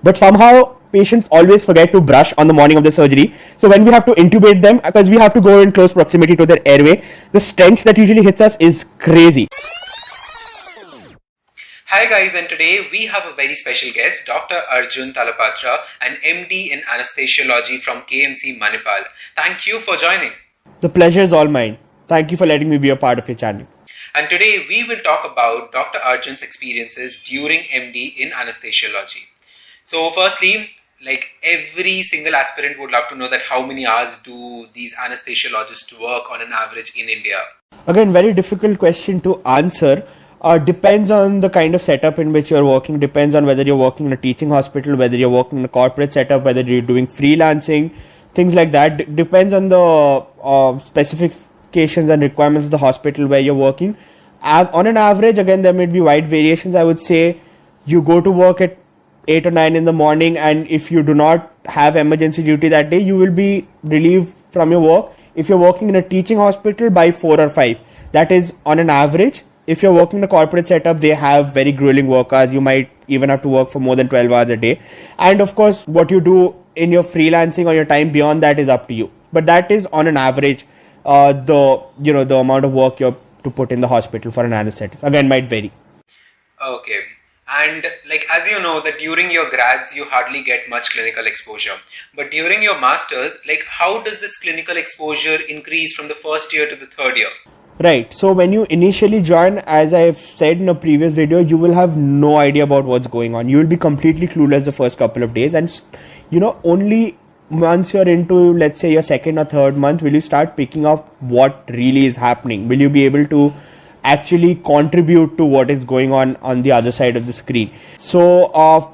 But somehow patients always forget to brush on the morning of the surgery. So when we have to intubate them, because we have to go in close proximity to their airway, the stench that usually hits us is crazy. Hi guys, and today we have a very special guest, Dr. Arjun Talapatra, an MD in anesthesiology from KMC Manipal. Thank you for joining. The pleasure is all mine. Thank you for letting me be a part of your channel. And today we will talk about Dr. Arjun's experiences during MD in anesthesiology. So firstly, like every single aspirant would love to know that how many hours do these anesthesiologists work on an average in India? Again, very difficult question to answer. Depends on the kind of setup in which you're working, depends on whether you're working in a teaching hospital, whether you're working in a corporate setup, whether you're doing freelancing, things like that. Depends on the specifications and requirements of the hospital where you're working. On an average, again, there may be wide variations. I would say you go to work at 8 or 9 in the morning, and if you do not have emergency duty that day, you will be relieved from your work. If you're working in a teaching hospital, by 4 or 5. That is on an average. If you're working in a corporate setup, they have very grueling work hours. You might even have to work for more than 12 hours a day. And of course, what you do in your freelancing or your time beyond that is up to you. But that is on an average, the amount of work you have to put in the hospital for an anesthetist. Again, might vary. Okay. And like as you know that during your grads you hardly get much clinical exposure. But during your masters, like how does this clinical exposure increase from the first year to the third year? Right. So when you initially join, as I've said in a previous video, you will have no idea about what's going on. You will be completely clueless the first couple of days. And, only once you're into, let's say, your second or third month, will you start picking up what really is happening. Will you be able to actually contribute to what is going on the other side of the screen. So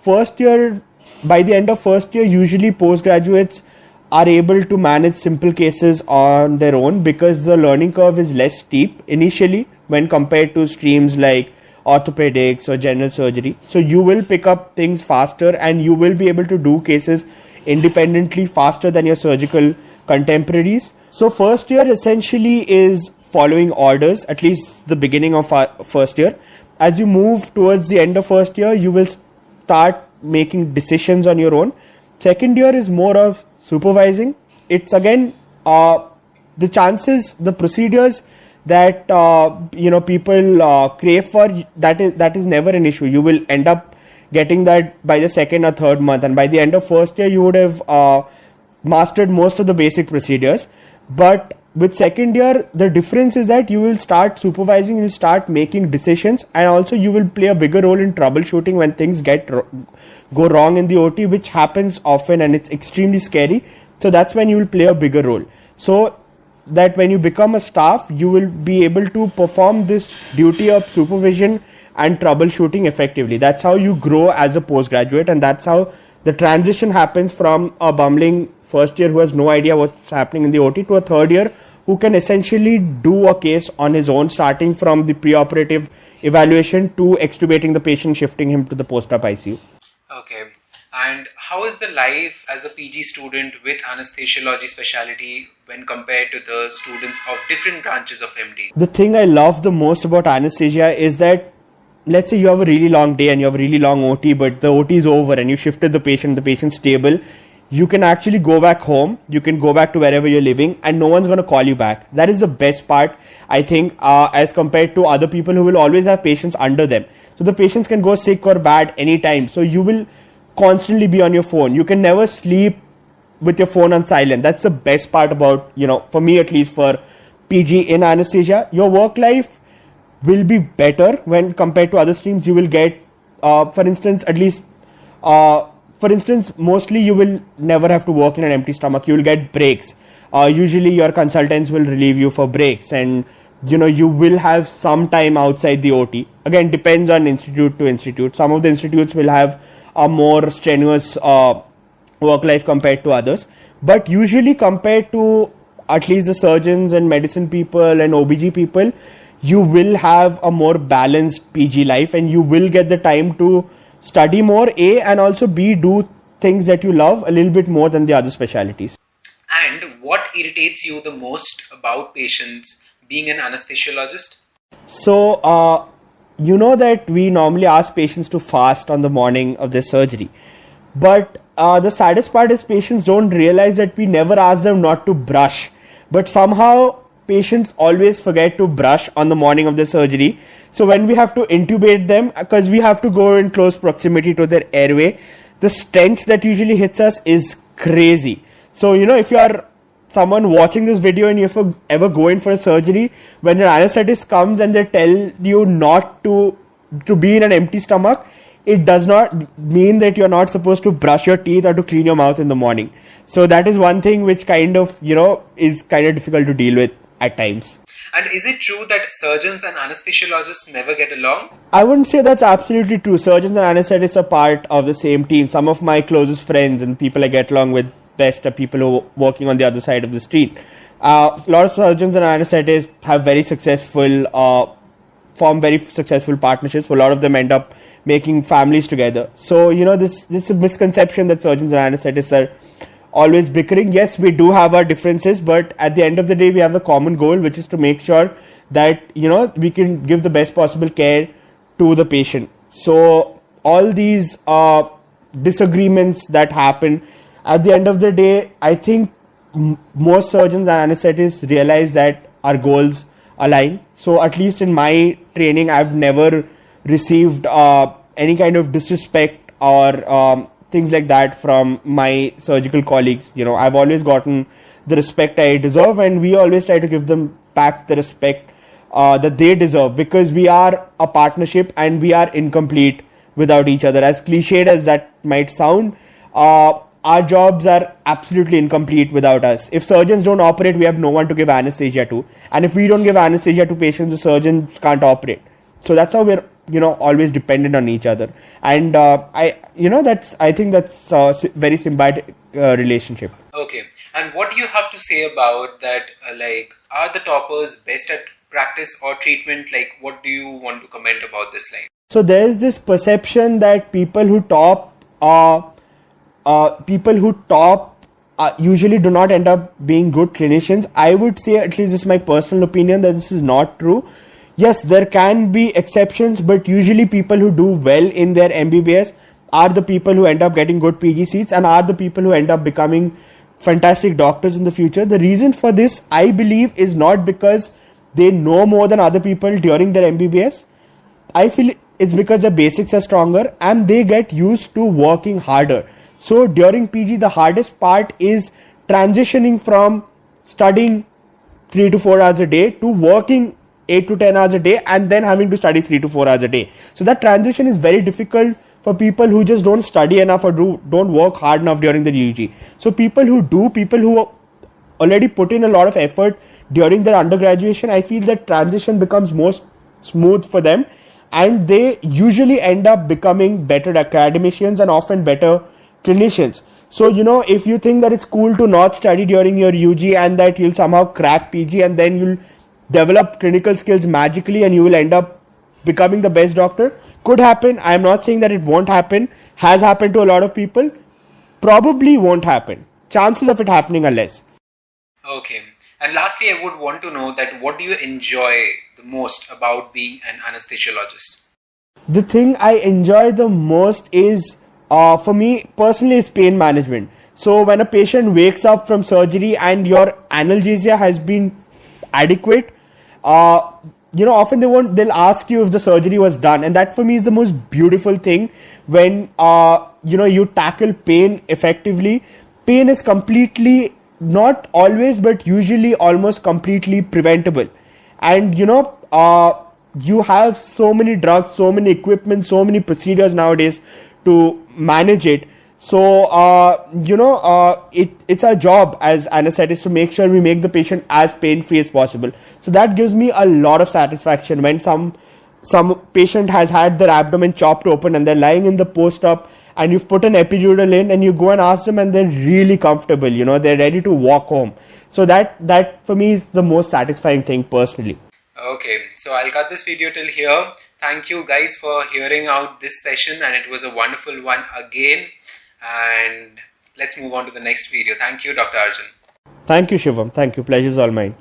first year, by the end of first year, usually postgraduates are able to manage simple cases on their own because the learning curve is less steep initially when compared to streams like orthopedics or general surgery. So you will pick up things faster and you will be able to do cases independently faster than your surgical contemporaries. So first year essentially is following orders, at least the beginning of first year. As you move towards the end of first year, you will start making decisions on your own. Second year is more of supervising. It's again the chances, the procedures that people crave for, that is never an issue. You will end up getting that by the second or third month, and by the end of first year you would have mastered most of the basic procedures. But with second year, the difference is that you will start supervising, you will start making decisions, and also you will play a bigger role in troubleshooting when things go wrong in the OT, which happens often and it's extremely scary. So that's when you will play a bigger role. So that when you become a staff, you will be able to perform this duty of supervision and troubleshooting effectively. That's how you grow as a postgraduate, and that's how the transition happens from a bumbling first year who has no idea what's happening in the OT to a third year who can essentially do a case on his own, starting from the preoperative evaluation to extubating the patient, shifting him to the post-op ICU. Okay. And how is the life as a PG student with anesthesiology specialty when compared to the students of different branches of MD? The thing I love the most about anesthesia is that, let's say you have a really long day and you have a really long OT, but the OT is over and you shifted the patient's stable. You can actually go back home, you can go back to wherever you're living, and no one's going to call you back. That is the best part, I think, as compared to other people who will always have patients under them. So the patients can go sick or bad anytime. So you will constantly be on your phone. You can never sleep with your phone on silent. That's the best part about, for me at least, for PG in anesthesia. Your work life will be better when compared to other streams. You will get, for instance, mostly you will never have to work in an empty stomach. You will get breaks. Usually your consultants will relieve you for breaks, and you will have some time outside the OT. Again, depends on institute to institute. Some of the institutes will have a more strenuous work life compared to others. But usually compared to at least the surgeons and medicine people and OBG people, you will have a more balanced PG life, and you will get the time to study more, A, and also B, do things that you love a little bit more than the other specialities. And what irritates you the most about patients being an anesthesiologist? So, you know that we normally ask patients to fast on the morning of their surgery. But the saddest part is patients don't realize that we never ask them not to brush. But somehow patients always forget to brush on the morning of the surgery. So when we have to intubate them, because we have to go in close proximity to their airway, the stench that usually hits us is crazy. So, if you are someone watching this video and you ever go in for a surgery, when your anesthetist comes and they tell you not to be in an empty stomach, it does not mean that you're not supposed to brush your teeth or to clean your mouth in the morning. So that is one thing which kind of, is kind of difficult to deal with at times. And is it true that surgeons and anesthesiologists never get along? I wouldn't say that's absolutely true. Surgeons and anesthetists are part of the same team. Some of my closest friends and people I get along with best are people who are working on the other side of the street. A lot of surgeons and anesthetists have form very successful partnerships. A lot of them end up making families together. So, this is a misconception that surgeons and anesthetists are always bickering. Yes, we do have our differences, but at the end of the day, we have a common goal, which is to make sure that, we can give the best possible care to the patient. So all these disagreements that happen, at the end of the day, I think most surgeons and anesthetists realize that our goals align. So at least in my training, I've never received any kind of disrespect or things like that from my surgical colleagues. I've always gotten the respect I deserve, and we always try to give them back the respect that they deserve, because we are a partnership and we are incomplete without each other. As cliched as that might sound, our jobs are absolutely incomplete without us. If surgeons don't operate, we have no one to give anesthesia to, and if we don't give anesthesia to patients, the surgeons can't operate. So that's how we're always dependent on each other. And I think that's a very symbiotic relationship. Okay, and what do you have to say about that? Are the toppers best at practice or treatment? What do you want to comment about this line? So there's this perception that people who top usually do not end up being good clinicians. I would say, at least this is my personal opinion, that this is not true. Yes, there can be exceptions, but usually people who do well in their MBBS are the people who end up getting good PG seats and are the people who end up becoming fantastic doctors in the future. The reason for this, I believe, is not because they know more than other people during their MBBS. I feel it's because their basics are stronger and they get used to working harder. So during PG, the hardest part is transitioning from studying 3 to 4 hours a day to working 8 to 10 hours a day and then having to study 3 to 4 hours a day. So that transition is very difficult for people who just don't study enough or don't work hard enough during the UG. So people who already put in a lot of effort during their undergraduation, I feel that transition becomes more smooth for them, and they usually end up becoming better academicians and often better clinicians. So, if you think that it's cool to not study during your UG and that you'll somehow crack PG and then you'll develop clinical skills magically and you will end up becoming the best doctor, could happen. I'm not saying that it won't happen. Has happened to a lot of people. Probably won't happen. Chances of it happening are less. Okay. And lastly, I would want to know that what do you enjoy the most about being an anesthesiologist? The thing I enjoy the most is, for me personally, it's pain management. So when a patient wakes up from surgery and your analgesia has been adequate, often they'll ask you if the surgery was done, and that for me is the most beautiful thing. When you tackle pain effectively, pain is completely, not always but usually almost completely preventable. And you have so many drugs, so many equipment, so many procedures nowadays to manage it. So, it's our job as anesthetists to make sure we make the patient as pain-free as possible. So that gives me a lot of satisfaction when some patient has had their abdomen chopped open and they're lying in the post-op and you've put an epidural in and you go and ask them and they're really comfortable, they're ready to walk home. So that for me is the most satisfying thing personally. Okay, so I'll cut this video till here. Thank you guys for hearing out this session, and it was a wonderful one again. And let's move on to the next video. Thank you, Dr. Arjun. Thank you, Shivam. Thank you. Pleasure's all mine.